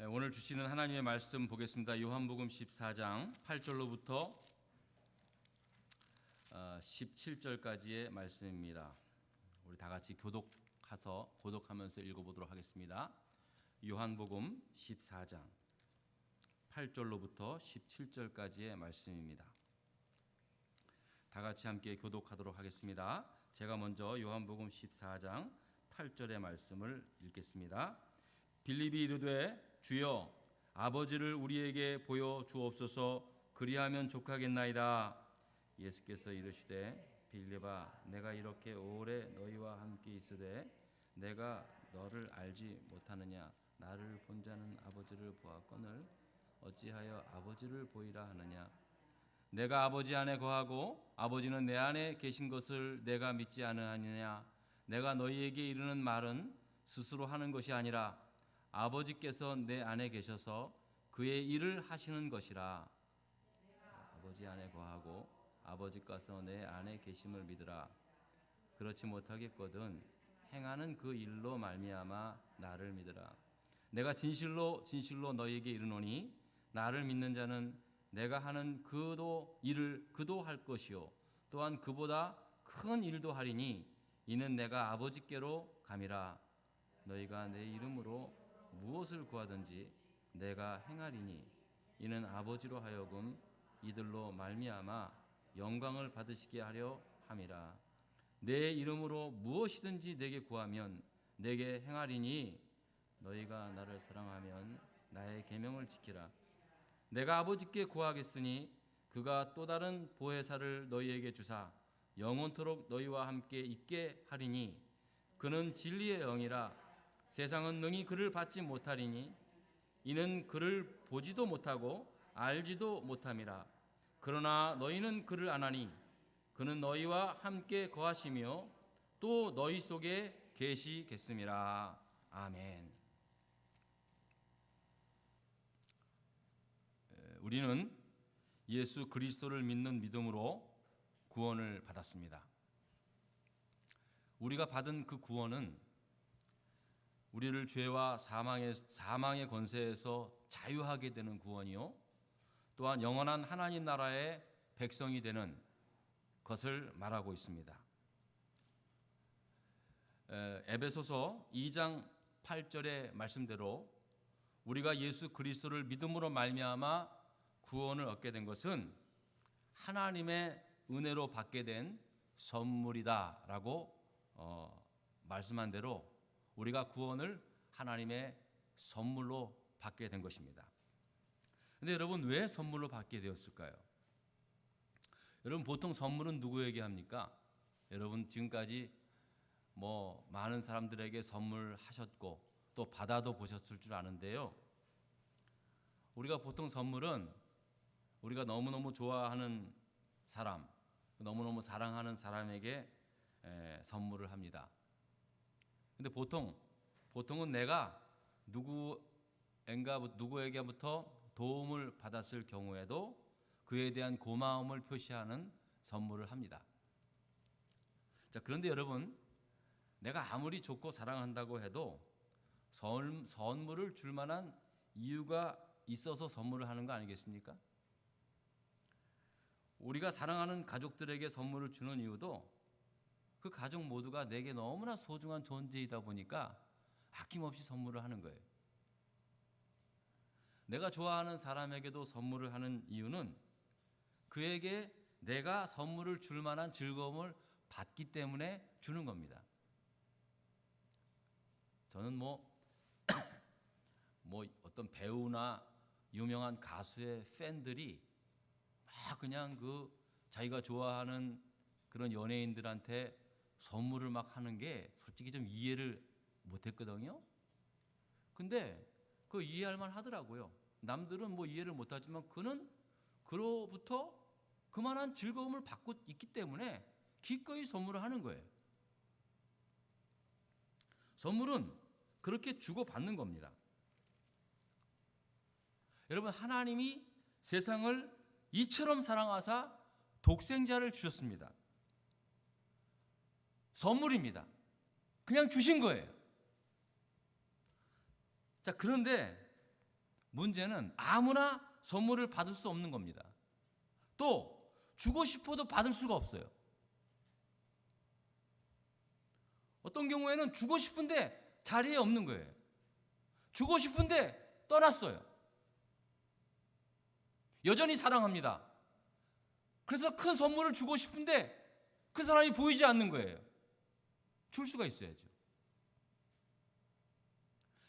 오늘 주시는 하나님의 말씀 보겠습니다. 요한복음 14장 8절로부터 17절까지의 말씀입니다. 우리 다 같이 교독하면서 읽어보도록 하겠습니다. 요한복음 14장 8절로부터 17절까지의 말씀입니다. 다 같이 함께 교독하도록 하겠습니다. 제가 먼저 요한복음 14장 8절의 말씀을 읽겠습니다. 빌립이 이르되 주여 아버지를 우리에게 보여 주옵소서. 그리하면 족하겠나이다. 예수께서 이르시되 빌립아 내가 이렇게 오래 너희와 함께 있으되 내가 너를 알지 못하느냐? 나를 본 자는 아버지를 보았거늘 어찌하여 아버지를 보이라 하느냐? 내가 아버지 안에 거하고 아버지는 내 안에 계신 것을 내가 믿지 아니하느냐? 내가 너희에게 이르는 말은 스스로 하는 것이 아니라 아버지께서 내 안에 계셔서 그의 일을 하시는 것이라. 아버지 안에 거하고 아버지께서 내 안에 계심을 믿으라. 그렇지 못하겠거든 행하는 그 일로 말미암아 나를 믿으라. 내가 진실로 너희에게 이르노니 나를 믿는 자는 내가 하는 일을 그도 할 것이요 또한 그보다 큰 일도 하리니 이는 내가 아버지께로 감이라. 너희가 내 이름으로 무엇을 구하든지 내가 행하리니 이는 아버지로 하여금 이들로 말미암아 영광을 받으시게 하려 함이라. 내 이름으로 무엇이든지 내게 구하면 내게 행하리니 너희가 나를 사랑하면 나의 계명을 지키라. 내가 아버지께 구하겠으니 그가 또 다른 보혜사를 너희에게 주사 영원토록 너희와 함께 있게 하리니 그는 진리의 영이라. 세상은 능히 그를 받지 못하리니 이는 그를 보지도 못하고 알지도 못함이라. 그러나 너희는 그를 아나니 그는 너희와 함께 거하시며 또 너희 속에 계시겠음이라. 아멘. 우리는 예수 그리스도를 믿는 믿음으로 구원을 받았습니다. 우리가 받은 그 구원은 우리를 죄와 사망의 권세에서 자유하게 되는 구원이요 또한 영원한 하나님 나라의 백성이 되는 것을 말하고 있습니다. 에베소서 2장 8절의 말씀대로 우리가 예수 그리스도를 믿음으로 말미암아 구원을 얻게 된 것은 하나님의 은혜로 받게 된 선물이다라고 말씀한 대로 우리가 구원을 하나님의 선물로 받게 된 것입니다. 그런데 여러분 왜 선물로 받게 되었을까요? 여러분 보통 선물은 누구에게 합니까? 여러분 지금까지 많은 사람들에게 선물하셨고 또 받아도 보셨을 줄 아는데요. 우리가 보통 선물은 우리가 너무너무 좋아하는 사람, 너무너무 사랑하는 사람에게 선물을 합니다. 근데 보통은 내가 누구에게부터 도움을 받았을 경우에도 그에 대한 고마움을 표시하는 선물을 합니다. 자, 그런데 여러분, 내가 아무리 좋고 사랑한다고 해도 선물을 줄 만한 이유가 있어서 선물을 하는 거 아니겠습니까? 우리가 사랑하는 가족들에게 선물을 주는 이유도 그 가족 모두가 내게 너무나 소중한 존재이다 보니까 아낌없이 선물을 하는 거예요. 내가 좋아하는 사람에게도 선물을 하는 이유는 그에게 내가 선물을 줄 만한 즐거움을 받기 때문에 주는 겁니다. 저는 어떤 배우나 유명한 가수의 팬들이 막 그냥 자기가 좋아하는 그런 연예인들한테 선물을 막 하는 게 솔직히 좀 이해를 못했거든요. 근데 그거 이해할 만 하더라고요. 남들은 이해를 못하지만 그는 그로부터 그만한 즐거움을 받고 있기 때문에 기꺼이 선물을 하는 거예요. 선물은 그렇게 주고받는 겁니다. 여러분 하나님이 세상을 이처럼 사랑하사 독생자를 주셨습니다. 선물입니다. 그냥 주신 거예요. 자, 그런데 문제는 아무나 선물을 받을 수 없는 겁니다. 또 주고 싶어도 받을 수가 없어요. 어떤 경우에는 주고 싶은데 자리에 없는 거예요. 주고 싶은데 떠났어요. 여전히 사랑합니다. 그래서 큰 선물을 주고 싶은데 그 사람이 보이지 않는 거예요. 줄 수가 있어야죠.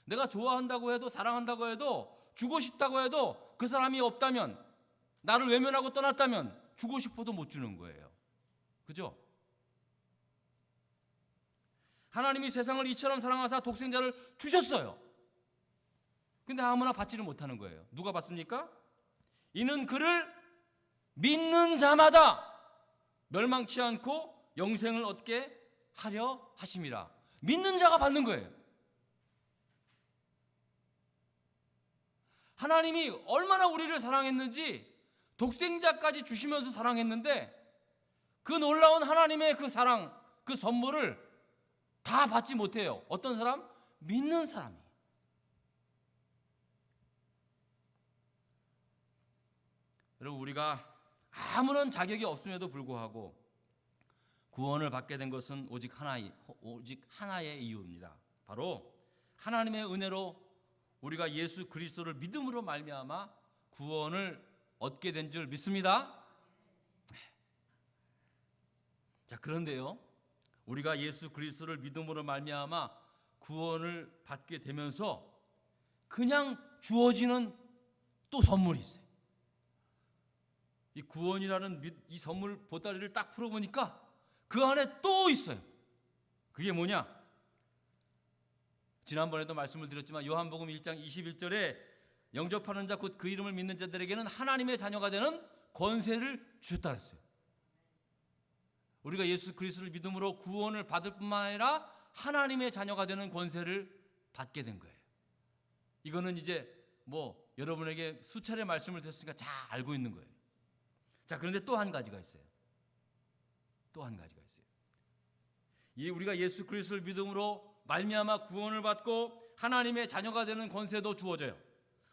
내가 좋아한다고 해도 사랑한다고 해도 주고 싶다고 해도 그 사람이 없다면, 나를 외면하고 떠났다면 주고 싶어도 못 주는 거예요. 그죠? 하나님이 세상을 이처럼 사랑하사 독생자를 주셨어요. 근데 아무나 받지를 못하는 거예요. 누가 받습니까? 이는 그를 믿는 자마다 멸망치 않고 영생을 얻게 하려 하심이라. 믿는 자가 받는 거예요. 하나님이 얼마나 우리를 사랑했는지 독생자까지 주시면서 사랑했는데 그 놀라운 하나님의 그 사랑, 그 선물을 다 받지 못해요. 어떤 사람? 믿는 사람이. 여러분, 우리가 아무런 자격이 없음에도 불구하고 구원을 받게 된 것은 오직 하나의 이유입니다. 바로 하나님의 은혜로 우리가 예수 그리스도를 믿음으로 말미암아 구원을 얻게 된 줄 믿습니다. 자, 그런데요, 우리가 예수 그리스도를 믿음으로 말미암아 구원을 받게 되면서 그냥 주어지는 또 선물이 있어요. 이 구원이라는 이 선물 보따리를 딱 풀어보니까 그 안에 또 있어요. 그게 뭐냐? 지난번에도 말씀을 드렸지만 요한복음 1장 21절에 영접하는 자 곧 그 이름을 믿는 자들에게는 하나님의 자녀가 되는 권세를 주셨다 그랬어요. 우리가 예수 그리스도를 믿음으로 구원을 받을 뿐만 아니라 하나님의 자녀가 되는 권세를 받게 된 거예요. 이거는 이제 여러분에게 수차례 말씀을 드렸으니까 잘 알고 있는 거예요. 자, 그런데 또 한 가지가 있어요. 또 한 가지가 있어요. 우리가 예수 그리스도를 믿음으로 말미암아 구원을 받고 하나님의 자녀가 되는 권세도 주어져요.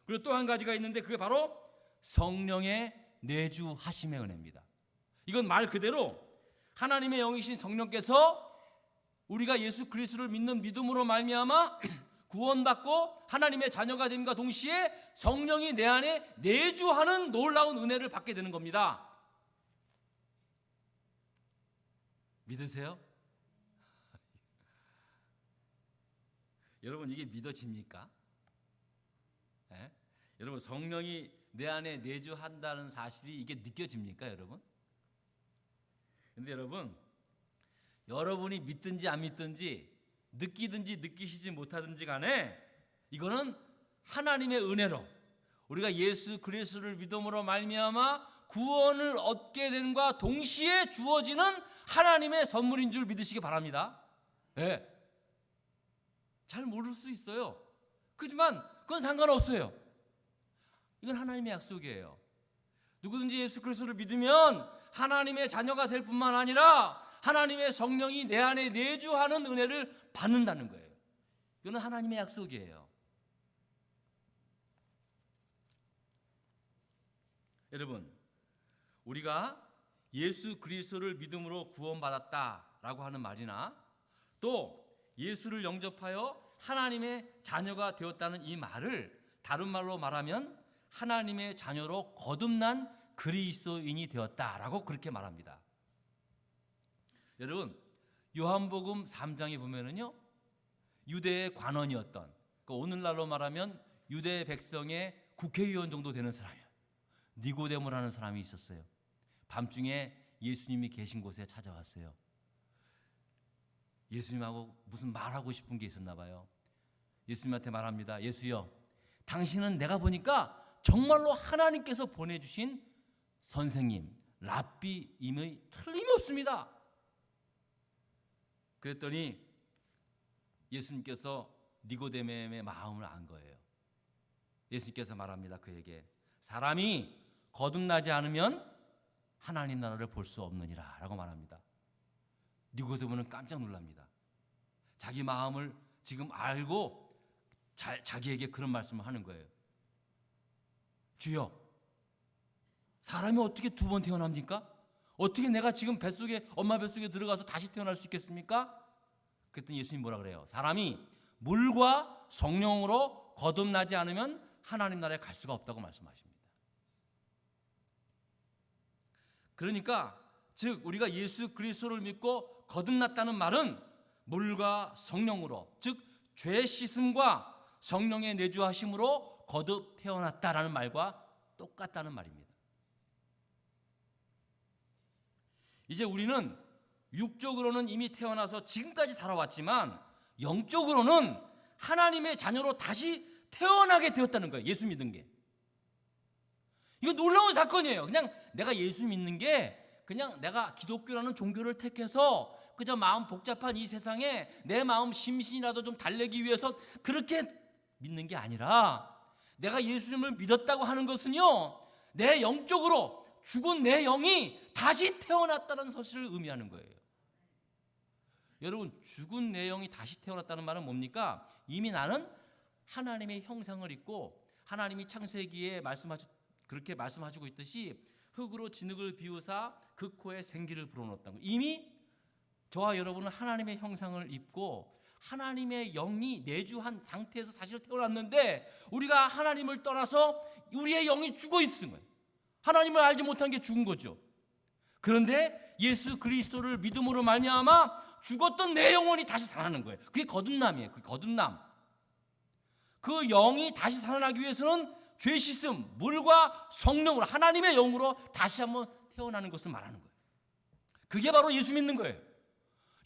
그리고 또 한 가지가 있는데 그게 바로 성령의 내주하심의 은혜입니다. 이건 말 그대로 하나님의 영이신 성령께서 우리가 예수 그리스도를 믿는 믿음으로 말미암아 구원받고 하나님의 자녀가 됨과 동시에 성령이 내 안에 내주하는 놀라운 은혜를 받게 되는 겁니다. 믿으세요? 여러분, 이게 믿어집니까? 네? 여러분, 성령이 내 안에 내주한다는 사실이 이게 느껴집니까, 여러분? 근데 여러분이 믿든지 안 믿든지 느끼든지 느끼시지 못하든지 간에 이거는 하나님의 은혜로 우리가 예수 그리스도를 믿음으로 말미암아 구원을 얻게 된과 동시에 주어지는 하나님의 선물인 줄 믿으시기 바랍니다. 네. 잘 모를 수 있어요. 그렇지만 그건 상관없어요. 이건 하나님의 약속이에요. 누구든지 예수 그리스도를 믿으면 하나님의 자녀가 될 뿐만 아니라 하나님의 성령이 내 안에 내주하는 은혜를 받는다는 거예요. 이거는 하나님의 약속이에요. 여러분, 우리가 예수 그리스도를 믿음으로 구원받았다라고 하는 말이나 또 예수를 영접하여 하나님의 자녀가 되었다는 이 말을 다른 말로 말하면 하나님의 자녀로 거듭난 그리스도인이 되었다라고 그렇게 말합니다. 여러분, 요한복음 3장에 보면은요, 유대의 관원이었던, 그러니까 오늘날로 말하면 유대 백성의 국회의원 정도 되는 사람이에요. 니고데모라는 사람이 있었어요. 밤중에 예수님이 계신 곳에 찾아왔어요. 예수님하고 무슨 말하고 싶은 게 있었나 봐요. 예수님한테 말합니다. 예수여, 당신은 내가 보니까 정말로 하나님께서 보내주신 선생님, 랍비임의 틀림이 없습니다. 그랬더니 예수님께서 니고데모의 마음을 안 거예요. 예수님께서 말합니다. 그에게 사람이 거듭나지 않으면 하나님 나라를 볼 수 없느니라 라고 말합니다. 니고데모는 깜짝 놀랍니다. 자기 마음을 지금 알고 자기에게 그런 말씀을 하는 거예요. 주여, 사람이 어떻게 두 번 태어납니까? 어떻게 내가 지금 뱃속에, 엄마 뱃속에 들어가서 다시 태어날 수 있겠습니까? 그랬더니 예수님 뭐라 그래요? 사람이 물과 성령으로 거듭나지 않으면 하나님 나라에 갈 수가 없다고 말씀하십니다. 그러니까 즉 우리가 예수 그리스도를 믿고 거듭났다는 말은 물과 성령으로, 즉 죄 씻음과 성령의 내주하심으로 거듭 태어났다라는 말과 똑같다는 말입니다. 이제 우리는 육적으로는 이미 태어나서 지금까지 살아왔지만 영적으로는 하나님의 자녀로 다시 태어나게 되었다는 거예요. 예수 믿은 게. 이거 놀라운 사건이에요. 그냥 내가 예수 믿는 게 그냥 내가 기독교라는 종교를 택해서 그저 마음 복잡한 이 세상에 내 마음 심신이라도 좀 달래기 위해서 그렇게 믿는 게 아니라, 내가 예수님을 믿었다고 하는 것은요, 내 영적으로 죽은 내 영이 다시 태어났다는 사실을 의미하는 거예요. 여러분, 죽은 내 영이 다시 태어났다는 말은 뭡니까? 이미 나는 하나님의 형상을 입고 하나님이 창세기에 그렇게 말씀하시고 있듯이 흙으로 진흙을 비우사 그 코에 생기를 불어넣었다는 거예요. 이미 저와 여러분은 하나님의 형상을 입고 하나님의 영이 내주한 상태에서 사실 태어났는데, 우리가 하나님을 떠나서 우리의 영이 죽어 있는 거예요. 하나님을 알지 못한 게 죽은 거죠. 그런데 예수 그리스도를 믿음으로 말미암아 죽었던 내 영혼이 다시 살아나는 거예요. 그게 거듭남이에요. 그 거듭남. 그 영이 다시 살아나기 위해서는 죄 씻음, 물과 성령으로, 하나님의 영으로 다시 한번 태어나는 것을 말하는 거예요. 그게 바로 예수 믿는 거예요.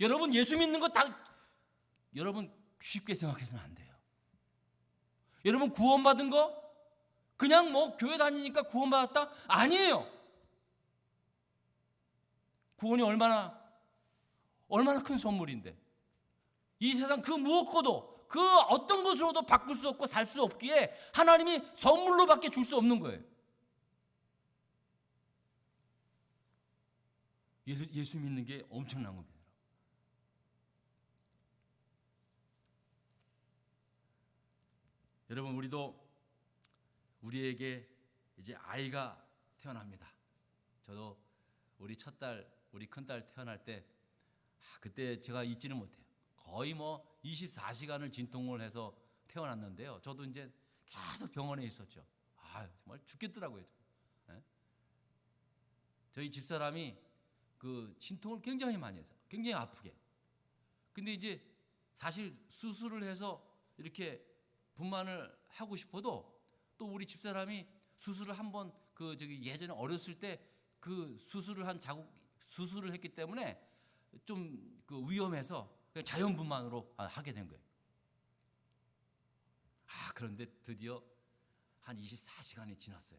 여러분, 예수 믿는 거 여러분 쉽게 생각해서는 안 돼요. 여러분, 구원받은 거 그냥 뭐 교회 다니니까 구원받았다? 아니에요. 구원이 얼마나 큰 선물인데, 이 세상 그 무엇과도, 그 어떤 것으로도 바꿀 수 없고 살 수 없기에 하나님이 선물로밖에 줄 수 없는 거예요. 예수 믿는 게 엄청난 겁니다. 여러분, 우리에게 이제 아이가 태어납니다. 저도 우리 첫딸, 우리 큰딸 태어날 때 그때 제가 잊지는 못해요. 거의 뭐 24시간을 진통을 해서 태어났는데요. 저도 이제 계속 병원에 있었죠. 정말 죽겠더라고요. 저희 집사람이 그 진통을 굉장히 많이 해서 굉장히 아프게. 근데 이제 사실 수술을 해서 이렇게 분만을 하고 싶어도 또 우리 집사람이 수술을 한번 예전에 어렸을 때 그 수술을 했기 때문에 좀 위험해서 그냥 자연 분만으로 하게 된 거예요. 그런데 드디어 한 24시간이 지났어요.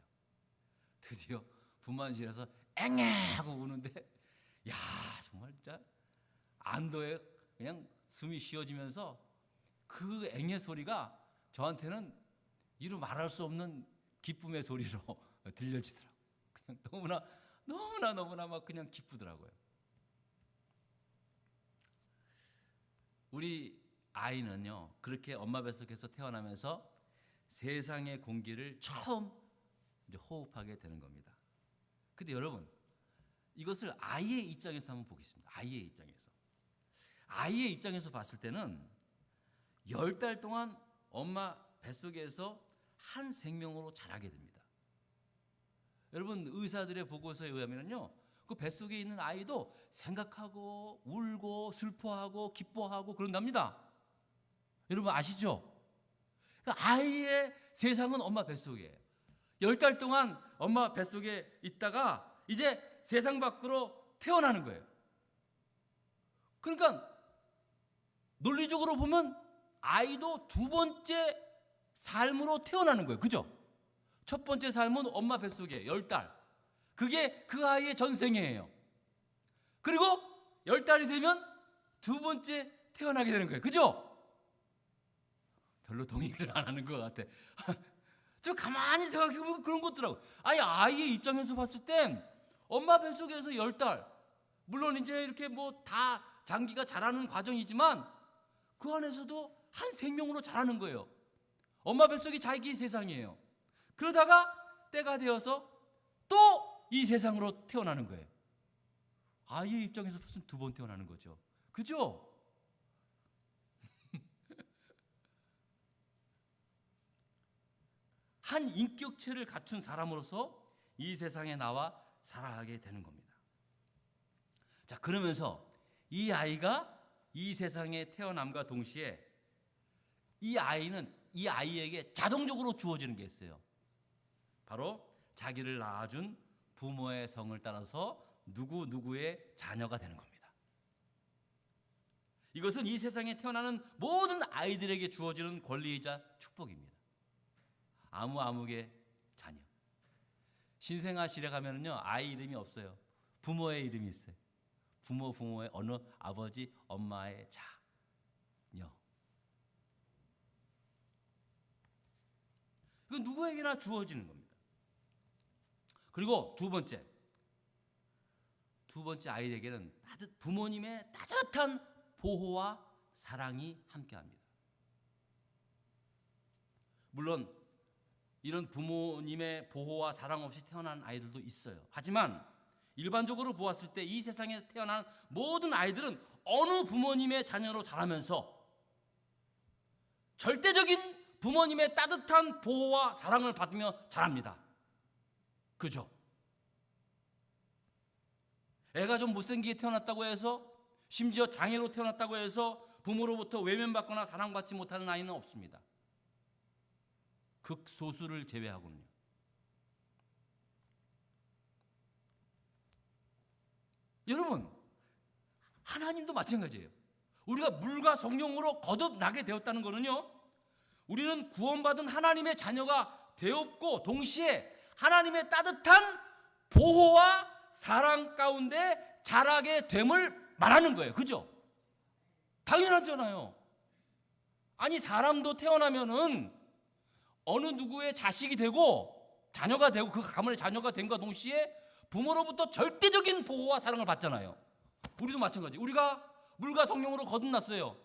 드디어 분만실에서 앵앵 하고 우는데, 정말 진짜 안도에 그냥 숨이 쉬어지면서 그 앵의 소리가 저한테는 이루 말할 수 없는 기쁨의 소리로 들려지더라고요. 그냥 너무나 막 그냥 기쁘더라고요. 우리 아이는요, 그렇게 엄마 뱃속에서 태어나면서 세상의 공기를 처음 이제 호흡하게 되는 겁니다. 근데 여러분, 이것을 아이의 입장에서 한번 보겠습니다. 아이의 입장에서 봤을 때는 10달 동안 엄마 뱃속에서 한 생명으로 자라게 됩니다. 여러분, 의사들의 보고서에 의하면요, 그 뱃속에 있는 아이도 생각하고 울고 슬퍼하고 기뻐하고 그런답니다. 여러분 아시죠? 그러니까 아이의 세상은 엄마 뱃속이에요. 10달 동안 엄마 뱃속에 있다가 이제 세상 밖으로 태어나는 거예요. 그러니까 논리적으로 보면 아이도 두 번째 삶으로 태어나는 거예요. 그죠? 첫 번째 삶은 엄마 뱃속에 10달. 그게 그 아이의 전생애예요. 그리고 10달이 되면 두 번째 태어나게 되는 거예요. 그죠? 별로 동의를 안 하는 것 같아. 저 가만히 생각해보면 그런 것더라고요. 아이의 입장에서 봤을 땐 엄마 뱃속에서 10달, 물론 이제 이렇게 뭐 다 장기가 자라는 과정이지만 그 안에서도 한 생명으로 자라는 거예요. 엄마 뱃속이 자기 세상이에요. 그러다가 때가 되어서 또 이 세상으로 태어나는 거예요. 아이의 입장에서 무슨 두 번 태어나는 거죠. 그죠? 한 인격체를 갖춘 사람으로서 이 세상에 나와 살아가게 되는 겁니다. 자, 그러면서 이 아이가 이 세상에 태어남과 동시에 이 아이에게 자동적으로 주어지는 게 있어요. 바로 자기를 낳아준 부모의 성을 따라서 누구누구의 자녀가 되는 겁니다. 이것은 이 세상에 태어나는 모든 아이들에게 주어지는 권리이자 축복입니다. 아무의 자녀. 신생아실에 가면은요, 아이 이름이 없어요. 부모의 이름이 있어요. 부모의 어느 아버지, 엄마의 자녀. 이건 누구에게나 주어지는 겁니다. 그리고 두 번째 아이에게는 부모님의 따뜻한 보호와 사랑이 함께합니다. 물론 이런 부모님의 보호와 사랑 없이 태어난 아이들도 있어요. 하지만 일반적으로 보았을 때 이 세상에서 태어난 모든 아이들은 어느 부모님의 자녀로 자라면서 절대적인 부모님의 따뜻한 보호와 사랑을 받으며 자랍니다. 그죠? 애가 좀 못생기게 태어났다고 해서, 심지어 장애로 태어났다고 해서 부모로부터 외면받거나 사랑받지 못하는 아이는 없습니다. 극소수를 제외하고는요. 여러분, 하나님도 마찬가지예요. 우리가 물과 성령으로 거듭나게 되었다는 것은요, 우리는 구원받은 하나님의 자녀가 되었고 동시에 하나님의 따뜻한 보호와 사랑 가운데 자라게 됨을 말하는 거예요. 그죠? 당연하잖아요. 아니, 사람도 태어나면은 어느 누구의 자식이 되고 자녀가 되고 그 가문의 자녀가 됨과 동시에 부모로부터 절대적인 보호와 사랑을 받잖아요. 우리도 마찬가지. 우리가 물과 성령으로 거듭났어요.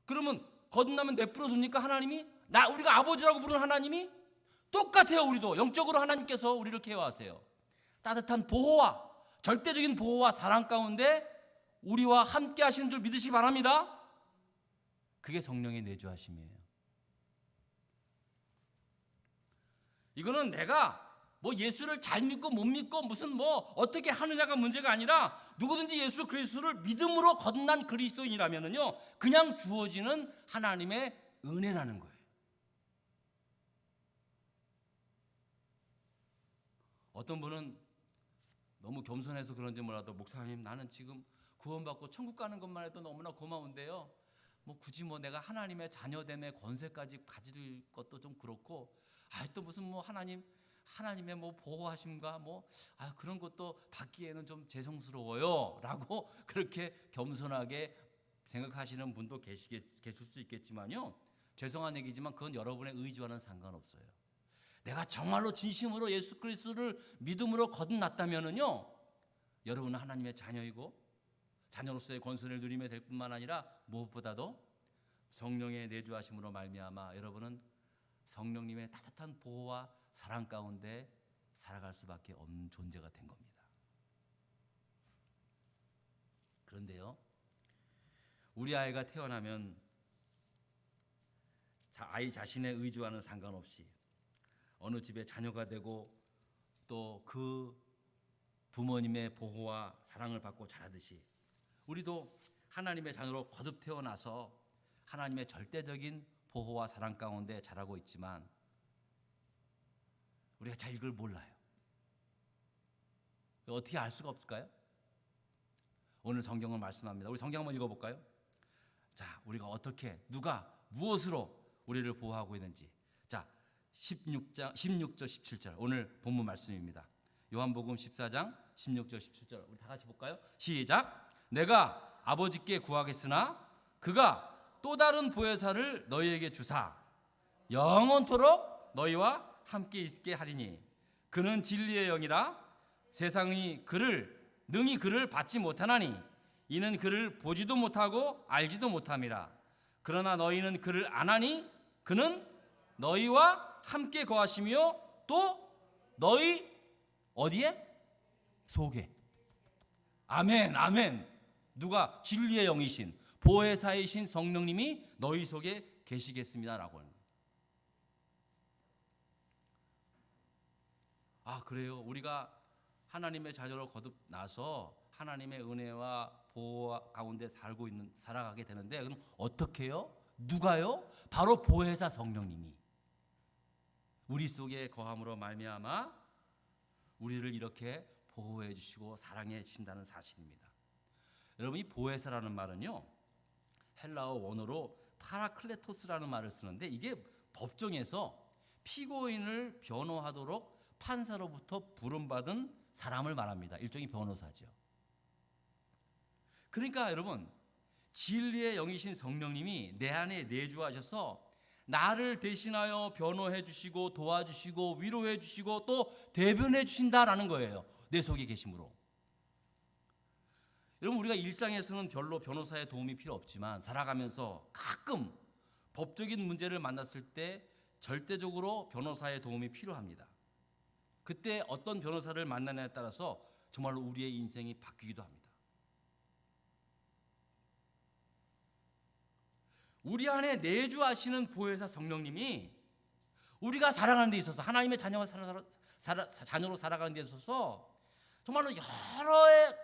그러면 거듭나면 내버려 둡니까? 하나님이? 우리가 아버지라고 부르는 하나님이? 똑같아요. 우리도 영적으로 하나님께서 우리를 케어하세요. 따뜻한 보호와 절대적인 보호와 사랑 가운데 우리와 함께 하시는 줄 믿으시기 바랍니다. 그게 성령의 내주하심이에요. 이거는 내가 예수를 잘 믿고 못 믿고 무슨 어떻게 하느냐가 문제가 아니라 누구든지 예수 그리스도를 믿음으로 거듭난 그리스도인이라면은요, 그냥 주어지는 하나님의 은혜라는 거예요. 어떤 분은 너무 겸손해서 그런지 몰라도, 목사님, 나는 지금 구원받고 천국 가는 것만 해도 너무나 고마운데요, 굳이 내가 하나님의 자녀됨의 권세까지 가질 것도 좀 그렇고, 또 무슨 하나님의 보호하심과 그런 것도 받기에는 좀 죄송스러워요 라고 그렇게 겸손하게 생각하시는 분도 계실 수 있겠지만요, 죄송한 얘기지만 그건 여러분의 의지와는 상관없어요. 내가 정말로 진심으로 예수 그리스도를 믿음으로 거듭났다면은요, 여러분은 하나님의 자녀이고 자녀로서의 권세를 누리며 될 뿐만 아니라 무엇보다도 성령의 내주하심으로 말미암아 여러분은 성령님의 따뜻한 보호와 사랑 가운데 살아갈 수밖에 없는 존재가 된 겁니다. 그런데요, 우리 아이가 태어나면 아이 자신의 의지와는 상관없이 어느 집의 자녀가 되고 또 그 부모님의 보호와 사랑을 받고 자라듯이 우리도 하나님의 자녀로 거듭 태어나서 하나님의 절대적인 보호와 사랑 가운데 자라고 있지만 우리가 잘 이걸 몰라요. 어떻게 알 수가 없을까요? 오늘 성경은 말씀합니다. 우리 성경 한번 읽어볼까요? 자, 우리가 어떻게, 누가 무엇으로 우리를 보호하고 있는지. 자, 16절 17절 오늘 본문 말씀입니다. 요한복음 14장 16절 17절 우리 다 같이 볼까요? 시작. 내가 아버지께 구하겠으나 그가 또 다른 보혜사를 너희에게 주사 영원토록 너희와 함께 있게 하리니 그는 진리의 영이라 세상이 능히 그를 받지 못하나니 이는 그를 보지도 못하고 알지도 못함이라. 그러나 너희는 그를 아나니 그는 너희와 함께 거하시며 또 너희 어디에? 속에. 아멘, 아멘. 누가? 진리의 영이신 보혜사이신 성령님이 너희 속에 계시겠습니다라고 하는 거예요. 아, 그래요. 우리가 하나님의 자녀로 거듭나서 하나님의 은혜와 보호 가운데 살아가게 되는데, 그럼 어떻게 해요? 누가요? 바로 보혜사 성령님이 우리 속에 거함으로 말미암아 우리를 이렇게 보호해 주시고 사랑해 주신다는 사실입니다. 여러분, 이 보혜사라는 말은요, 헬라어 원어로 파라클레토스라는 말을 쓰는데, 이게 법정에서 피고인을 변호하도록 판사로부터 부름받은 사람을 말합니다. 일종의 변호사죠. 그러니까 여러분, 진리의 영이신 성령님이 내 안에 내주하셔서 나를 대신하여 변호해 주시고 도와주시고 위로해 주시고 또 대변해 주신다라는 거예요. 내 속에 계심으로. 여러분, 우리가 일상에서는 별로 변호사의 도움이 필요 없지만 살아가면서 가끔 법적인 문제를 만났을 때 절대적으로 변호사의 도움이 필요합니다. 그때 어떤 변호사를 만나냐에 따라서 정말로 우리의 인생이 바뀌기도 합니다. 우리 안에 내주하시는 보혜사 성령님이 우리가 살아가는 데 있어서, 하나님의 자녀로 살아가는 데 있어서 정말로 여러의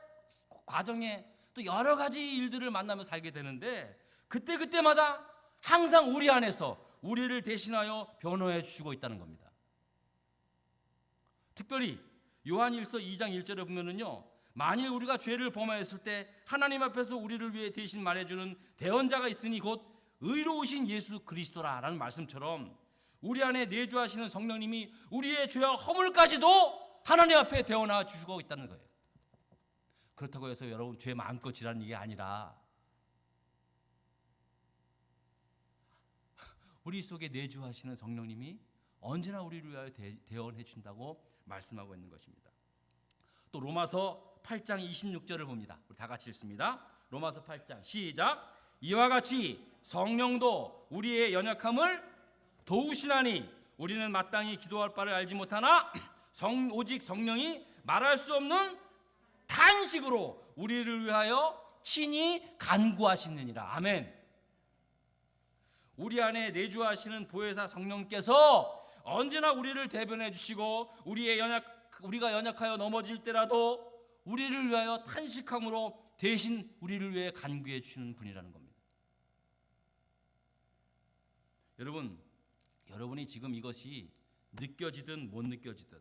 과정에 또 여러 가지 일들을 만나며 살게 되는데, 그때마다 항상 우리 안에서 우리를 대신하여 변호해 주시고 있다는 겁니다. 특별히 요한일서 2장 1절에 보면은요, 만일 우리가 죄를 범하였을 때 하나님 앞에서 우리를 위해 대신 말해주는 대언자가 있으니 곧 의로우신 예수 그리스도라라는 말씀처럼 우리 안에 내주하시는 성령님이 우리의 죄와 허물까지도 하나님 앞에 대언하 주시고 있다는 거예요. 그렇다고 해서 여러분 죄 마음껏 지라는 게 아니라 우리 속에 내주하시는 성령님이 언제나 우리를 위하여 대언해 준다고 말씀하고 있는 것입니다. 또 로마서 8장 26절을 봅니다. 우리 다 같이 읽습니다. 로마서 8장 시작. 이와 같이 성령도 우리의 연약함을 도우시나니 우리는 마땅히 기도할 바를 알지 못하나 오직 성령이 말할 수 없는 탄식으로 우리를 위하여 친히 간구하시느니라. 아멘. 우리 안에 내주하시는 보혜사 성령께서 언제나 우리를 대변해 주시고 우리가 연약하여 넘어질 때라도 우리를 위하여 탄식함으로 대신 우리를 위해 간구해 주시는 분이라는 겁니다. 여러분이 지금 이것이 느껴지든 못 느껴지든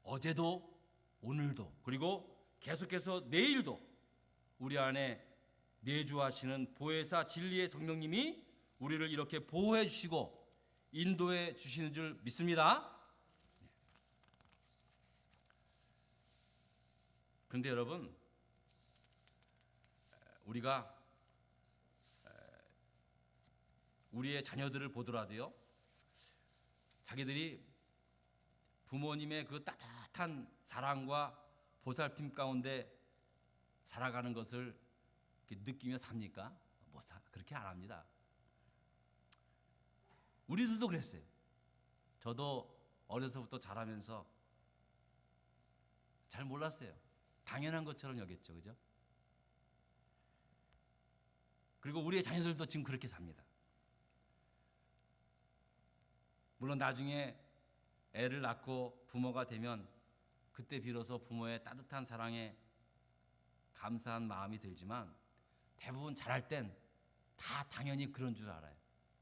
어제도 오늘도 그리고 계속해서 내일도 우리 안에 내주하시는 보혜사 진리의 성령님이 우리를 이렇게 보호해 주시고 인도해 주시는 줄 믿습니다. 그런데 여러분, 우리가 우리의 자녀들을 보더라도요, 자기들이 부모님의 그 따뜻한 사랑과 보살핌 가운데 살아가는 것을 느끼며 삽니까? 그렇게 안 합니다. 우리들도 그랬어요. 저도 어려서부터 자라면서 잘 몰랐어요. 당연한 것처럼 여겼죠, 그죠? 그리고 우리의 자녀들도 지금 그렇게 삽니다. 물론 나중에 애를 낳고 부모가 되면 그때 비로소 부모의 따뜻한 사랑에 감사한 마음이 들지만 대부분 자랄 땐 다 당연히 그런 줄 알아요.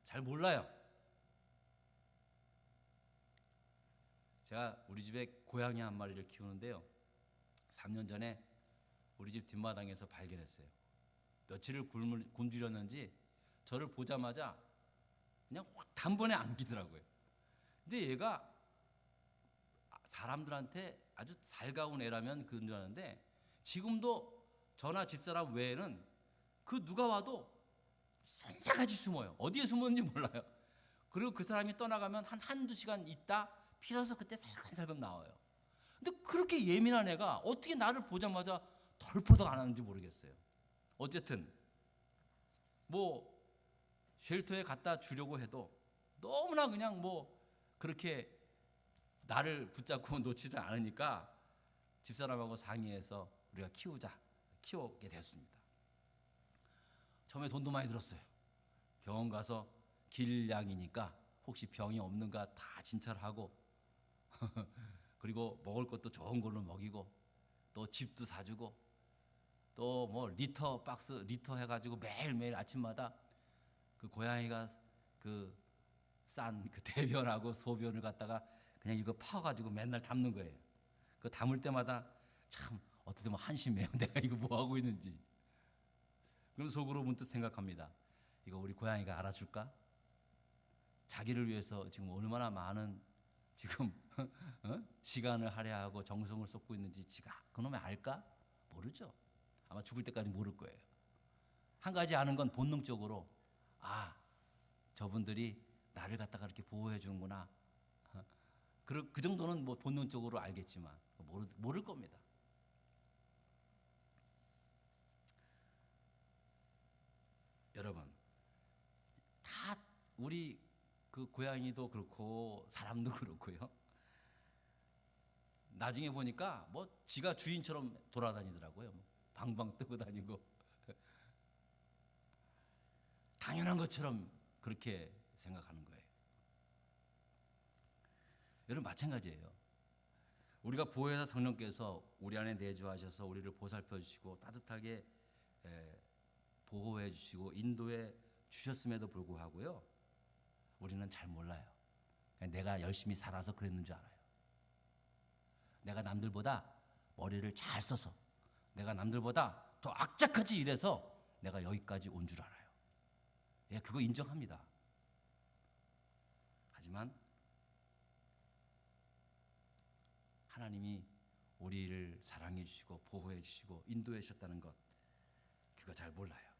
잘 몰라요. 제가 우리 집에 고양이 한 마리를 키우는데요, 3년 전에 우리 집 뒷마당에서 발견했어요. 며칠을 굶주렸는지 저를 보자마자 그냥 확 단번에 안기더라고요. 근데 얘가 사람들한테 아주 살가운 애라면 그런 줄 아는데 지금도 저나 집사람 외에는 그 누가 와도 선사같이 숨어요. 어디에 숨었는지 몰라요. 그리고 그 사람이 떠나가면 한두 시간 있다 비로소 그때 살금살금 나와요. 근데 그렇게 예민한 애가 어떻게 나를 보자마자 덜퍼덕 안 하는지 모르겠어요. 어쨌든 뭐 쉘터에 갖다 주려고 해도 너무나 그냥 뭐 그렇게 나를 붙잡고 놓지를 않으니까 집사람하고 상의해서 우리가 키우게 됐습니다. 처음에 돈도 많이 들었어요. 병원 가서 길냥이니까 혹시 병이 없는가 다 진찰하고 그리고 먹을 것도 좋은 걸로 먹이고 또 집도 사주고 또 뭐 리터 해가지고 매일매일 아침마다 그 고양이가 그 싼 그 대변하고 소변을 갖다가 그냥 이거 파가지고 맨날 담는 거예요. 그 담을 때마다 참 어떻게 보면 한심해요. 내가 이거 뭐 하고 있는지. 그럼 속으로 문득 생각합니다. 이거 우리 고양이가 알아줄까? 자기를 위해서 지금 얼마나 많은 지금 시간을 할애하고 정성을 쏟고 있는지 지가 그놈이 알까? 모르죠. 아마 죽을 때까지 모를 거예요. 한 가지 아는 건 본능적으로 저분들이 나를 갖다가 이렇게 보호해 주는구나. 그 정도는 뭐 본능적으로 알겠지만 모를 겁니다. 여러분, 다 우리 그 고양이도 그렇고 사람도 그렇고요. 나중에 보니까 뭐 지가 주인처럼 돌아다니더라고요. 방방 뜨고 다니고 당연한 것처럼 그렇게 생각하는 거예요. 여러분 마찬가지예요. 우리가 보혜사 성령께서 우리 안에 내주하셔서 우리를 보살펴 주시고 따뜻하게 보호해 주시고 인도해 주셨음에도 불구하고요. 우리는 잘 몰라요. 내가 열심히 살아서 그랬는 줄 알아요. 내가 남들보다 머리를 잘 써서 내가 남들보다 더 악착같이 일해서 내가 여기까지 온 줄 알아요. 예, 그거 인정합니다. 하지만 하나님이 우리를 사랑해 주시고 보호해 주시고 인도해 주셨다는 것 그거 잘 몰라요.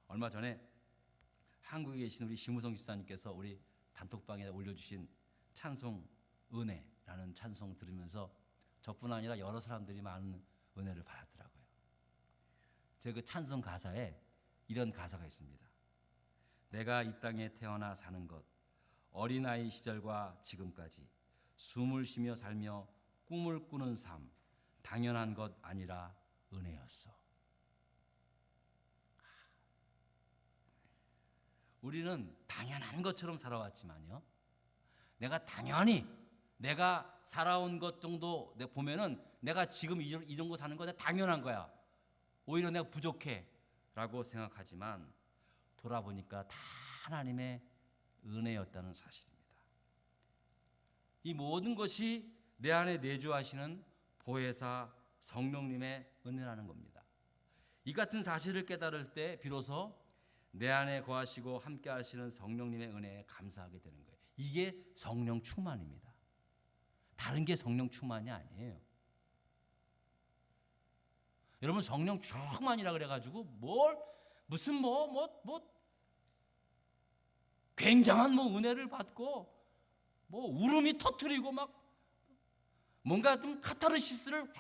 얼마 전에 한국에 계신 우리 심우성 집사님께서 우리 단톡방에 올려주신 찬송 은혜라는 찬송 들으면서 저뿐 아니라 여러 사람들이 많은 은혜를 받았더라고요. 제 그 찬송 가사에 이런 가사가 있습니다. 내가 이 땅에 태어나 사는 것 어린아이 시절과 지금까지 숨을 쉬며 살며 꿈을 꾸는 삶 당연한 것 아니라 은혜였어. 우리는 당연한 것처럼 살아왔지만요. 내가 당연히 내가 살아온 것 정도 보면은 내가 지금 이 정도 사는 거 당연한 거야. 오히려 내가 부족해 라고 생각하지만 돌아보니까 다 하나님의 은혜였다는 사실입니다. 이 모든 것이 내 안에 내주하시는 보혜사 성령님의 은혜라는 겁니다. 이 같은 사실을 깨달을 때 비로소 내 안에 거하시고 함께 하시는 성령님의 은혜에 감사하게 되는 거예요. 이게 성령 충만입니다. 다른 게 성령 충만이 아니에요. 여러분 성령 충만이라 그래가지고 무슨 굉장한 은혜를 받고 울음이 터뜨리고 막 뭔가 좀 카타르시스를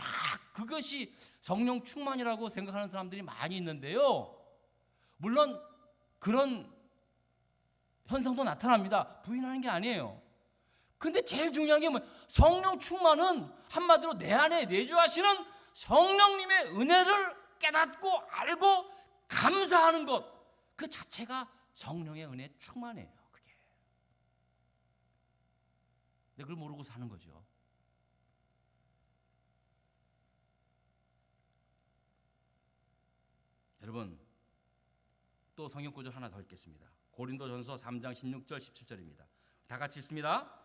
그것이 성령 충만이라고 생각하는 사람들이 많이 있는데요. 물론 그런 현상도 나타납니다. 부인하는 게 아니에요. 근데 제일 중요한 게 성령 충만은 한마디로 내 안에 내주하시는 성령님의 은혜를 깨닫고 알고 감사하는 것 그 자체가 성령의 은혜 충만해요. 그게. 근데 그걸 모르고 사는 거죠. 여러분 또 성경 구절 하나 더 읽겠습니다. 고린도전서 3장 16절 17절입니다. 다 같이 읽습니다.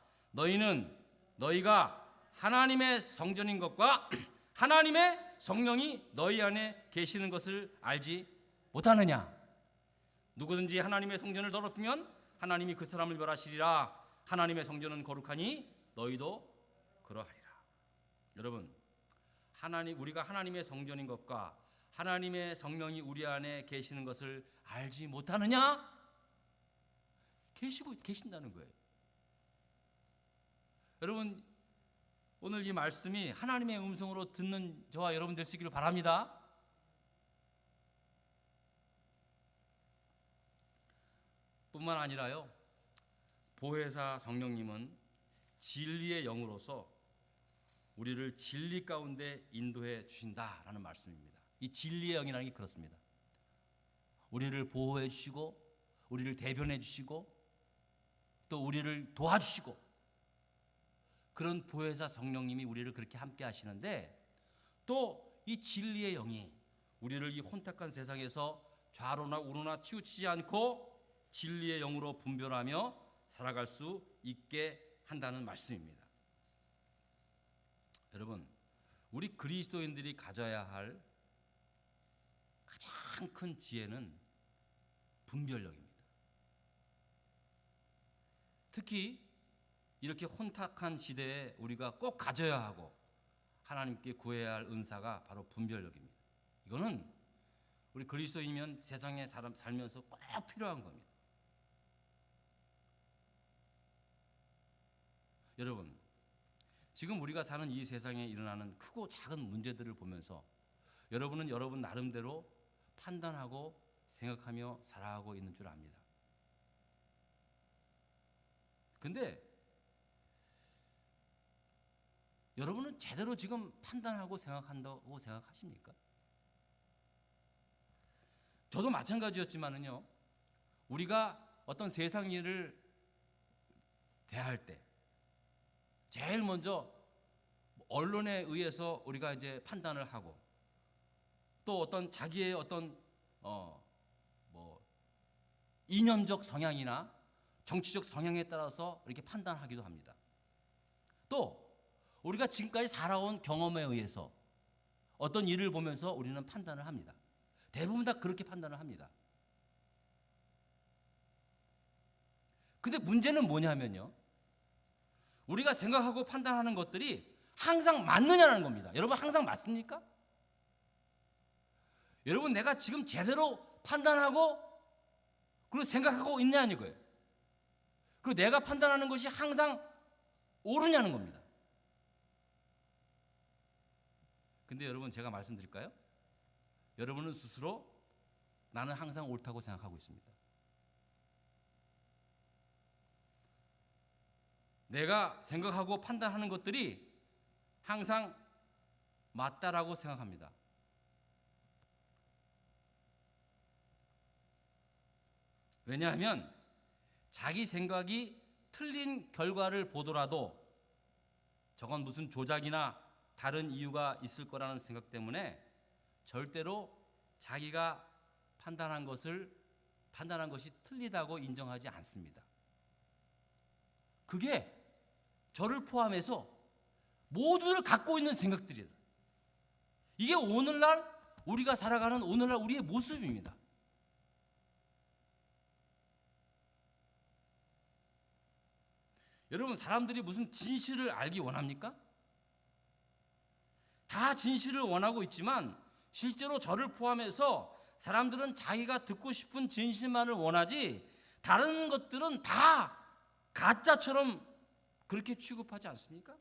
너희가 하나님의 성전인 것과 하나님의 성령이 너희 안에 계시는 것을 알지 못하느냐? 누구든지 하나님의 성전을 더럽히면 하나님이 그 사람을 멸하시리라. 하나님의 성전은 거룩하니 너희도 그러하리라. 여러분, 우리가 하나님의 성전인 것과 하나님의 성령이 우리 안에 계시는 것을 알지 못하느냐? 계신다는 거예요. 여러분, 오늘 이 말씀이 하나님의 음성으로 듣는 저와 여러분 되시기를 바랍니다. 뿐만 아니라요, 보혜사 성령님은 진리의 영으로서 우리를 진리 가운데 인도해 주신다라는 말씀입니다. 이 진리의 영이라는 게 그렇습니다. 우리를 보호해 주시고 우리를 대변해 주시고 또 우리를 도와주시고 그런 보혜사 성령님이 우리를 그렇게 함께 하시는데 또 이 진리의 영이 우리를 이 혼탁한 세상에서 좌로나 우로나 치우치지 않고 진리의 영으로 분별하며 살아갈 수 있게 한다는 말씀입니다. 여러분, 우리 그리스도인들이 가져야 할 가장 큰 지혜는 분별력입니다. 특히 이렇게 혼탁한 시대에 우리가 꼭 가져야 하고 하나님께 구해야 할 은사가 바로 분별력입니다. 이거는 우리 그리스도인이면 세상에 살면서 꼭 필요한 겁니다. 여러분, 지금 우리가 사는 이 세상에 일어나는 크고 작은 문제들을 보면서 여러분은 여러분 나름대로 판단하고 생각하며 살아가고 있는 줄 압니다. 근데 여러분은 제대로 지금 판단하고 생각한다고 생각하십니까? 저도 마찬가지였지만은요, 우리가 어떤 세상 일을 대할 때 제일 먼저 언론에 의해서 우리가 이제 판단을 하고 또 어떤 자기의 어떤 이념적 성향이나 정치적 성향에 따라서 이렇게 판단하기도 합니다. 또 우리가 지금까지 살아온 경험에 의해서 어떤 일을 보면서 우리는 판단을 합니다. 대부분 다 그렇게 판단을 합니다. 근데 문제는 뭐냐면요, 우리가 생각하고 판단하는 것들이 항상 맞느냐는 겁니다. 여러분, 항상 맞습니까? 여러분, 내가 지금 제대로 판단하고 그리고 생각하고 있냐는 거예요. 그리고 내가 판단하는 것이 항상 옳으냐는 겁니다. 근데 여러분, 제가 말씀드릴까요? 여러분은 스스로 나는 항상 옳다고 생각하고 있습니다. 내가 생각하고 판단하는 것들이 항상 맞다라고 생각합니다. 왜냐하면 자기 생각이 틀린 결과를 보더라도 저건 무슨 조작이나 다른 이유가 있을 거라는 생각 때문에 절대로 자기가 판단한 것이 틀리다고 인정하지 않습니다. 그게 저를 포함해서 모두를 갖고 있는 생각들이에요. 이게 오늘날 우리가 살아가는 오늘날 우리의 모습입니다. 여러분, 사람들이 무슨 진실을 알기 원합니까? 다 진실을 원하고 있지만 실제로 저를 포함해서 사람들은 자기가 듣고 싶은 진실만을 원하지 다른 것들은 다 가짜처럼 그렇게 취급하지 않습니까?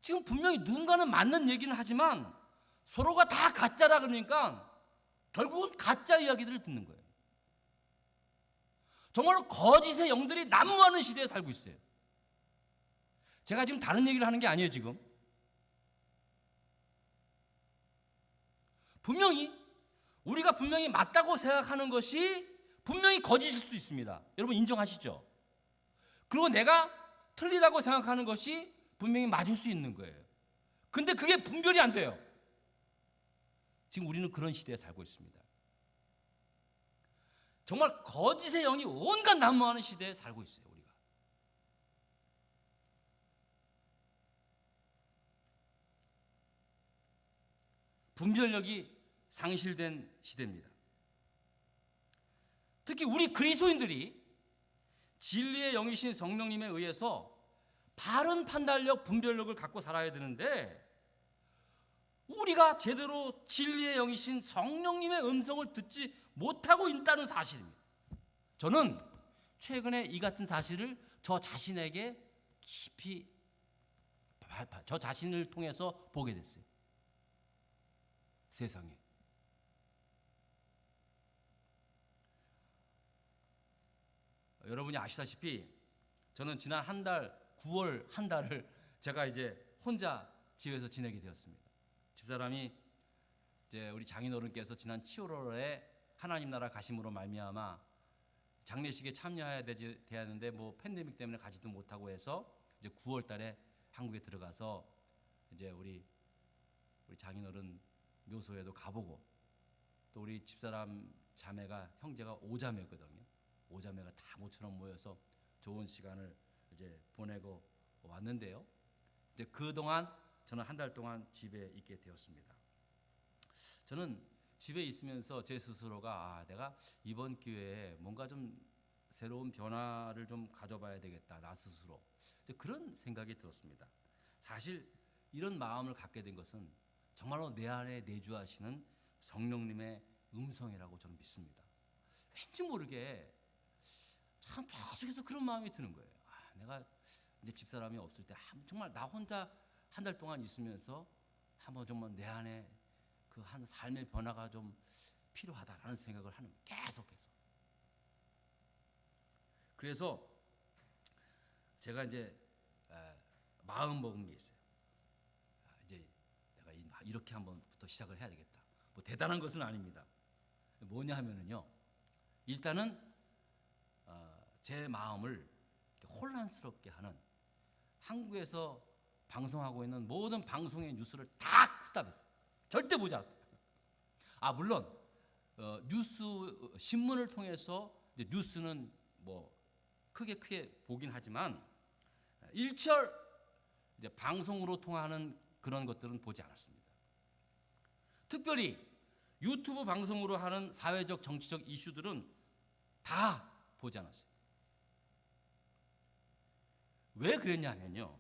지금 분명히 누군가는 맞는 얘기는 하지만 서로가 다 가짜라 그러니까 결국은 가짜 이야기들을 듣는 거예요. 정말로 거짓의 영들이 난무하는 시대에 살고 있어요. 제가 지금 다른 얘기를 하는 게 아니에요. 지금 우리가 분명히 맞다고 생각하는 것이 분명히 거짓일 수 있습니다. 여러분 인정하시죠? 그리고 내가 틀리다고 생각하는 것이 분명히 맞을 수 있는 거예요. 근데 그게 분별이 안 돼요. 지금 우리는 그런 시대에 살고 있습니다. 정말 거짓의 영이 온갖 난무하는 시대에 살고 있어요. 우리가. 분별력이 상실된 시대입니다. 특히 우리 그리스도인들이 진리의 영이신 성령님에 의해서 바른 판단력, 분별력을 갖고 살아야 되는데 우리가 제대로 진리의 영이신 성령님의 음성을 듣지 못하고 있다는 사실입니다. 저는 최근에 이 같은 사실을 저 자신에게 깊이 저 자신을 통해서 보게 됐어요. 세상에. 여러분이 아시다시피 저는 지난 한 달, 9월 한 달을 제가 이제 혼자 집에서 지내게 되었습니다. 집사람이 이제 우리 장인어른께서 지난 7월에 하나님 나라 가심으로 말미암아 장례식에 참여해야 돼야 하는데 뭐 팬데믹 때문에 가지도 못하고 해서 이제 9월 달에 한국에 들어가서 이제 우리 장인어른 묘소에도 가보고, 또 우리 집사람 자매가, 형제가 5자매거든요. 5자매가 다 모처럼 모여서 좋은 시간을 이제 보내고 왔는데요. 이제 그동안 저는 한 달 동안 집에 있게 되었습니다. 저는 집에 있으면서 제 스스로가 내가 이번 기회에 뭔가 좀 새로운 변화를 좀 가져봐야 되겠다, 나 스스로. 그런 생각이 들었습니다. 사실 이런 마음을 갖게 된 것은 정말로 내 안에 내주하시는 성령님의 음성이라고 저는 믿습니다. 왠지 모르게 참 계속해서 그런 마음이 드는 거예요. 내가 이제 집사람이 없을 때 정말 나 혼자 한 달 동안 있으면서 한번 정말 내 안에 그 한 삶의 변화가 좀 필요하다라는 생각을 하는 거예요. 계속해서. 그래서 제가 이제 마음 먹은 게 있어요. 이제 내가 이렇게 한번부터 시작을 해야 되겠다. 뭐 대단한 것은 아닙니다. 뭐냐 하면은요, 일단은 제 마음을 혼란스럽게 하는 한국에서 방송하고 있는 모든 방송의 뉴스를 다 스탑했어요. 절대 보지 않았어요. 물론 뉴스 신문을 통해서 이제 뉴스는 뭐 크게 보긴 하지만 일절 이제 방송으로 통하는 그런 것들은 보지 않았습니다. 특별히 유튜브 방송으로 하는 사회적 정치적 이슈들은 다 보지 않았어요. 왜 그랬냐면요,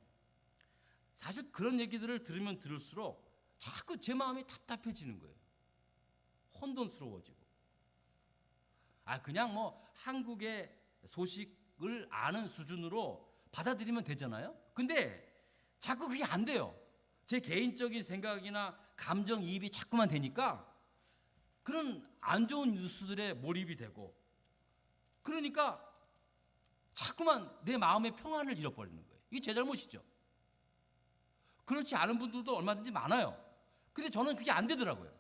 사실 그런 얘기들을 들으면 들을수록 자꾸 제 마음이 답답해지는 거예요. 혼돈스러워지고. 그냥 뭐 한국의 소식을 아는 수준으로 받아들이면 되잖아요. 근데 자꾸 그게 안 돼요. 제 개인적인 생각이나 감정이입이 자꾸만 되니까 그런 안 좋은 뉴스들에 몰입이 되고, 그러니까 자꾸만 내 마음의 평안을 잃어버리는 거예요. 이게 제 잘못이죠. 그렇지 않은 분들도 얼마든지 많아요. 근데 저는 그게 안 되더라고요.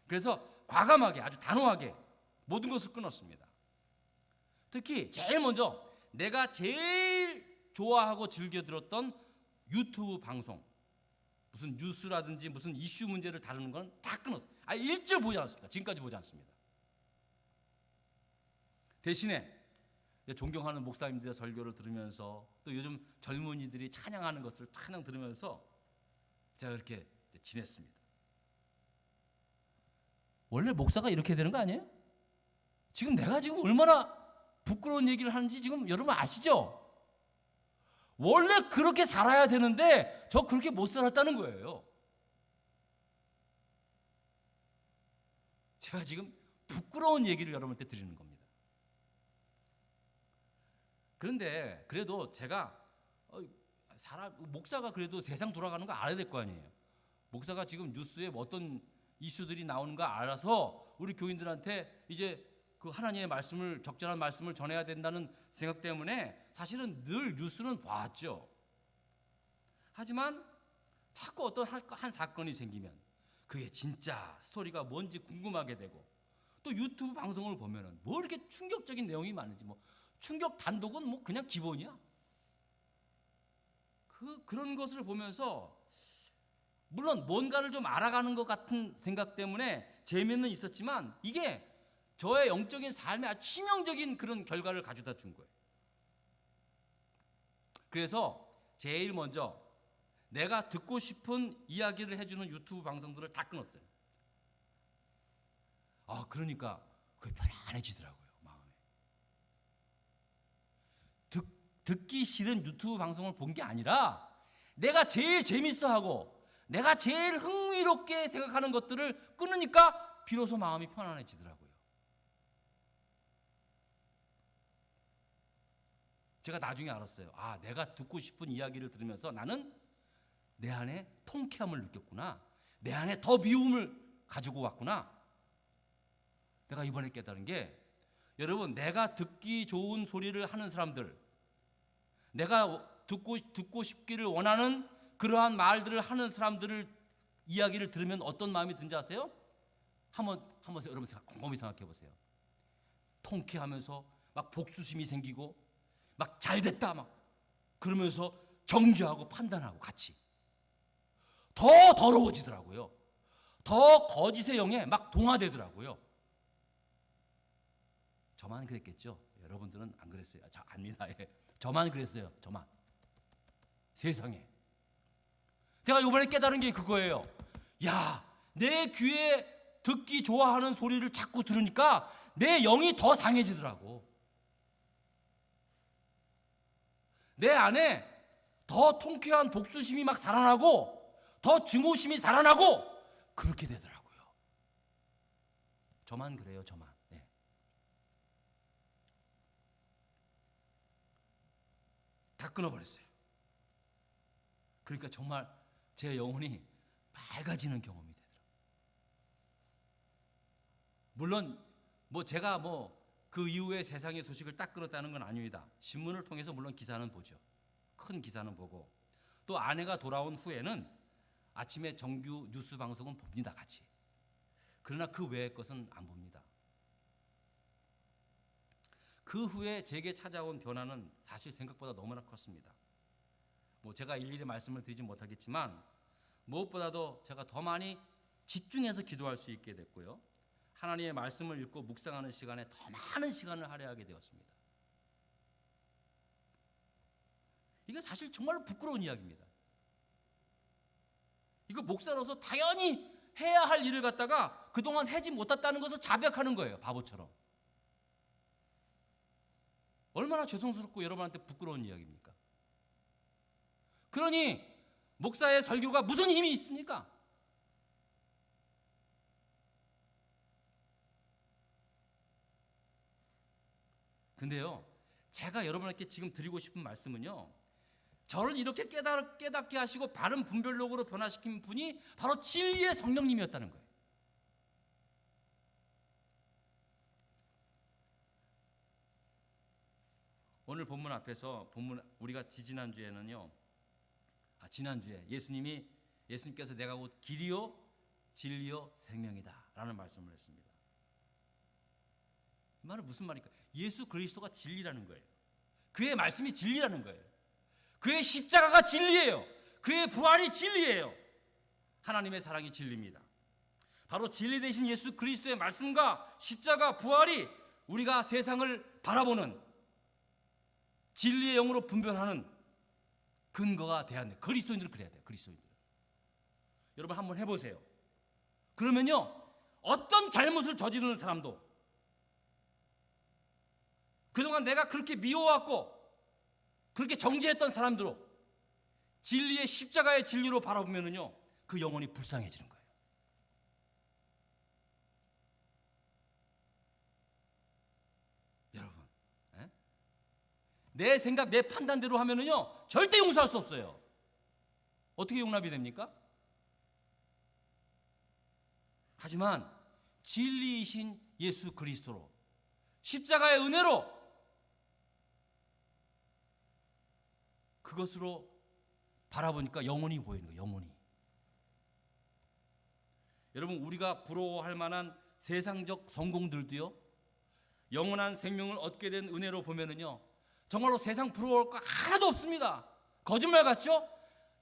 그래서 과감하게, 아주 단호하게 모든 것을 끊었습니다. 특히 제일 먼저 내가 제일 좋아하고 즐겨 들었던 유튜브 방송, 무슨 뉴스라든지 무슨 이슈 문제를 다루는 건 다 끊었어요. 일절 보지 않았습니다. 지금까지 보지 않습니다. 대신에 존경하는 목사님들의 설교를 들으면서, 또 요즘 젊은이들이 찬양하는 것을 찬양 들으면서 제가 이렇게 지냈습니다. 원래 목사가 이렇게 되는 거 아니에요? 지금 내가 지금 얼마나 부끄러운 얘기를 하는지 지금 여러분 아시죠? 원래 그렇게 살아야 되는데 저 그렇게 못 살았다는 거예요. 제가 지금 부끄러운 얘기를 여러분한테 드리는 겁니다. 그런데 그래도 제가 목사가 그래도 세상 돌아가는 거 알아야 될 거 아니에요. 목사가 지금 뉴스에 어떤 이슈들이 나오는 거 알아서 우리 교인들한테 이제 그 하나님의 말씀을, 적절한 말씀을 전해야 된다는 생각 때문에 사실은 늘 뉴스는 봤죠. 하지만 자꾸 어떤 한 사건이 생기면 그게 진짜 스토리가 뭔지 궁금하게 되고, 또 유튜브 방송을 보면은 뭐 이렇게 충격적인 내용이 많은지, 뭐 충격 단독은 뭐 그냥 기본이야. 그런 것을 보면서 물론 뭔가를 좀 알아가는 것 같은 생각 때문에 재미는 있었지만 이게 저의 영적인 삶에 아주 치명적인 그런 결과를 가져다 준 거예요. 그래서 제일 먼저 내가 듣고 싶은 이야기를 해주는 유튜브 방송들을 다 끊었어요. 그러니까 그게 편안해지더라고요, 마음에. 듣기 싫은 유튜브 방송을 본 게 아니라 내가 제일 재밌어하고 내가 제일 흥미롭게 생각하는 것들을 끊으니까 비로소 마음이 편안해지더라고요. 제가 나중에 알았어요. 내가 듣고 싶은 이야기를 들으면서 나는 내 안에 통쾌함을 느꼈구나. 내 안에 더 미움을 가지고 왔구나. 내가 이번에 깨달은 게 여러분, 내가 듣기 좋은 소리를 하는 사람들, 내가 듣고 싶기를 원하는 그러한 말들을 하는 사람들을 이야기를 들으면 어떤 마음이 든지 아세요? 한번 여러분 곰곰이 생각해 보세요. 통쾌하면서 막 복수심이 생기고 막 잘됐다 막 그러면서 정죄하고 판단하고 같이 더 더러워지더라고요. 더 거짓의 영에 막 동화되더라고요. 저만 그랬겠죠? 여러분들은 안 그랬어요. 아닙니다. 예. 저만 그랬어요. 저만. 세상에. 제가 이번에 깨달은 게 그거예요. 야, 내 귀에 듣기 좋아하는 소리를 자꾸 들으니까 내 영이 더 상해지더라고. 내 안에 더 통쾌한 복수심이 막 살아나고 더 증오심이 살아나고 그렇게 되더라고요. 저만 그래요. 저만. 네. 다 끊어버렸어요. 그러니까 정말 제 영혼이 맑아지는 경험이 되더라고요. 물론 제가 그 이후에 세상의 소식을 딱 끊었다는 건 아닙니다. 신문을 통해서 물론 기사는 보죠. 큰 기사는 보고 또 아내가 돌아온 후에는 아침에 정규 뉴스 방송은 봅니다. 같이. 그러나 그 외의 것은 안 봅니다. 그 후에 제게 찾아온 변화는 사실 생각보다 너무나 컸습니다. 제가 일일이 말씀을 드리지 못하겠지만 무엇보다도 제가 더 많이 집중해서 기도할 수 있게 됐고요. 하나님의 말씀을 읽고 묵상하는 시간에 더 많은 시간을 할애하게 되었습니다. 이게 사실 정말로 부끄러운 이야기입니다. 이거 목사로서 당연히 해야 할 일을 갖다가 그동안 하지 못했다는 것을 자백하는 거예요. 바보처럼. 얼마나 죄송스럽고 여러분한테 부끄러운 이야기입니까? 그러니 목사의 설교가 무슨 힘이 있습니까? 근데요, 제가 여러분에게 지금 드리고 싶은 말씀은요, 저를 이렇게 깨닫게 하시고 바른 분별력으로 변화시킨 분이 바로 진리의 성령님이었다는 거예요. 오늘 본문 앞에서 우리가 지난주에는요, 지난주에 예수님께서 내가 곧 길이요 진리요 생명이다 라는 말씀을 했습니다. 이 말은 무슨 말입니까? 예수 그리스도가 진리라는 거예요. 그의 말씀이 진리라는 거예요. 그의 십자가가 진리예요. 그의 부활이 진리예요. 하나님의 사랑이 진리입니다. 바로 진리 되신 예수 그리스도의 말씀과 십자가 부활이 우리가 세상을 바라보는 진리의 영으로 분별하는 근거가 돼야 돼요. 그리스도인들은 그래야 돼요. 그리스도인들. 여러분 한번 해보세요. 그러면요, 어떤 잘못을 저지르는 사람도 그동안 내가 그렇게 미워왔고 그렇게 정죄했던 사람들로 진리의 십자가의 진리로 바라보면요, 그 영혼이 불쌍해지는 거예요. 여러분, 내 생각, 내 판단대로 하면요 절대 용서할 수 없어요. 어떻게 용납이 됩니까? 하지만 진리이신 예수 그리스도로 십자가의 은혜로 그것으로 바라보니까 영혼이 보이는 거예요. 영혼이. 여러분, 우리가 부러워할 만한 세상적 성공들도요, 영원한 생명을 얻게 된 은혜로 보면은요, 정말로 세상 부러워할 거 하나도 없습니다. 거짓말 같죠?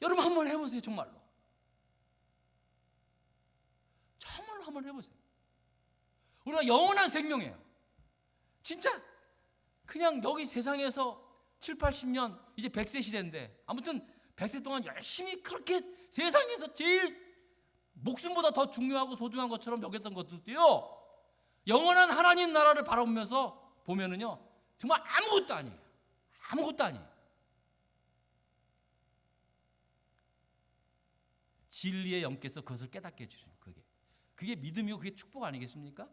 여러분 한번 해보세요. 정말로 한번 해보세요. 우리가 영원한 생명이에요. 진짜 그냥 여기 세상에서 7, 80년 이제 100세 시대인데 아무튼 100세 동안 열심히 그렇게 세상에서 제일 목숨보다 더 중요하고 소중한 것처럼 여겼던 것들도요, 영원한 하나님 나라를 바라보면서 보면은요 정말 아무것도 아니에요. 아무것도 아니에요. 진리의 영께서 그것을 깨닫게 해주시는 그게 믿음이고 그게 축복 아니겠습니까?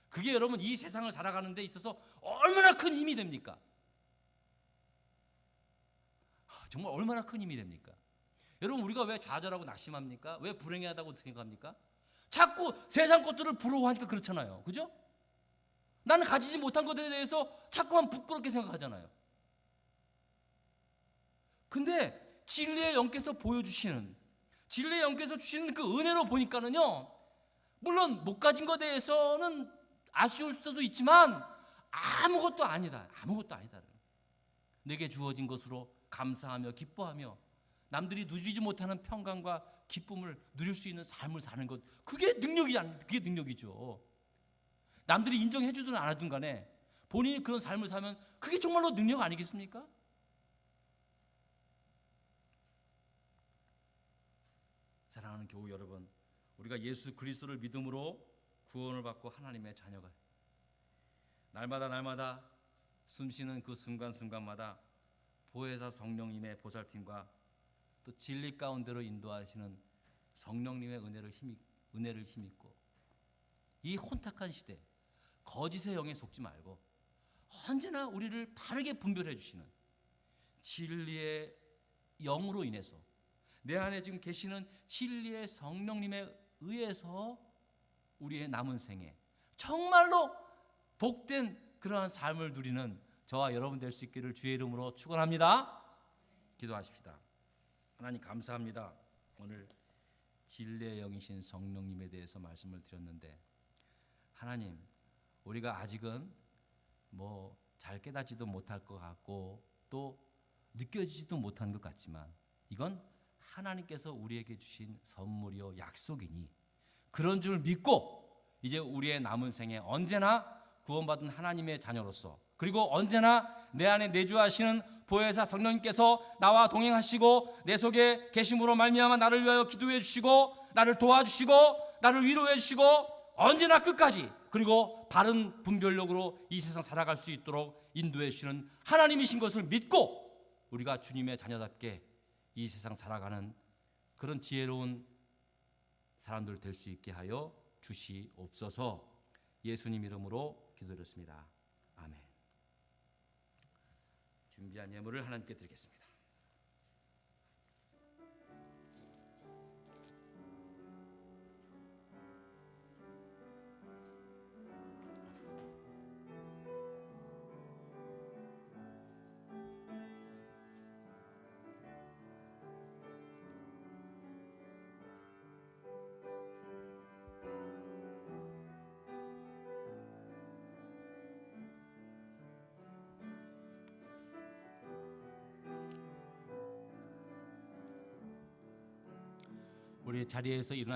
그게 여러분 이 세상을 살아가는 데 있어서 얼마나 큰 힘이 됩니까? 정말 얼마나 큰 힘이 됩니까? 여러분, 우리가 왜 좌절하고 낙심합니까? 왜 불행하다고 생각합니까? 자꾸 세상 것들을 부러워하니까 그렇잖아요. 그죠? 나는 가지지 못한 것에 대해서 자꾸만 부끄럽게 생각하잖아요. 근데 진리의 영께서 보여주시는, 진리의 영께서 주시는 그 은혜로 보니까는요, 물론 못 가진 것에 대해서는 아쉬울 수도 있지만 아무것도 아니다. 아무것도 아니다. 내게 주어진 것으로 감사하며 기뻐하며 남들이 누리지 못하는 평강과 기쁨을 누릴 수 있는 삶을 사는 것, 그게 능력이지 않습니까? 그게 능력이죠. 남들이 인정해 주든 안 하든 간에 본인이 그런 삶을 사면 그게 정말로 능력 아니겠습니까? 사랑하는 교우 여러분, 우리가 예수 그리스도를 믿음으로 구원을 받고 하나님의 자녀가 날마다 숨쉬는 그 순간순간마다 보혜사 성령님의 보살핌과 또 진리 가운데로 인도하시는 성령님의 은혜를 힘입고 이 혼탁한 시대 거짓의 영에 속지 말고 언제나 우리를 바르게 분별해 주시는 진리의 영으로 인해서 내 안에 지금 계시는 진리의 성령님에 의해서 우리의 남은 생에 정말로 복된 그러한 삶을 누리는 저와 여러분 될 수 있기를 주의 이름으로 축원합니다. 기도하십시다. 하나님 감사합니다. 오늘 진리의 영이신 성령님에 대해서 말씀을 드렸는데, 하나님, 우리가 아직은 잘 깨닫지도 못할 것 같고 또 느껴지지도 못한 것 같지만 이건 하나님께서 우리에게 주신 선물이요 약속이니 그런 줄 믿고 이제 우리의 남은 생에 언제나 구원받은 하나님의 자녀로서, 그리고 언제나 내 안에 내주하시는 보혜사 성령님께서 나와 동행하시고 내 속에 계심으로 말미암아 나를 위하여 기도해 주시고 나를 도와주시고 나를 위로해 주시고 언제나 끝까지, 그리고 바른 분별력으로 이 세상 살아갈 수 있도록 인도해 주시는 하나님이신 것을 믿고 우리가 주님의 자녀답게 이 세상 살아가는 그런 지혜로운 사람들 될 수 있게 하여 주시옵소서. 예수님 이름으로 기도드렸습니다. 아멘. 준비한 예물을 하나님께 드리겠습니다. 우리 자리에서 일어나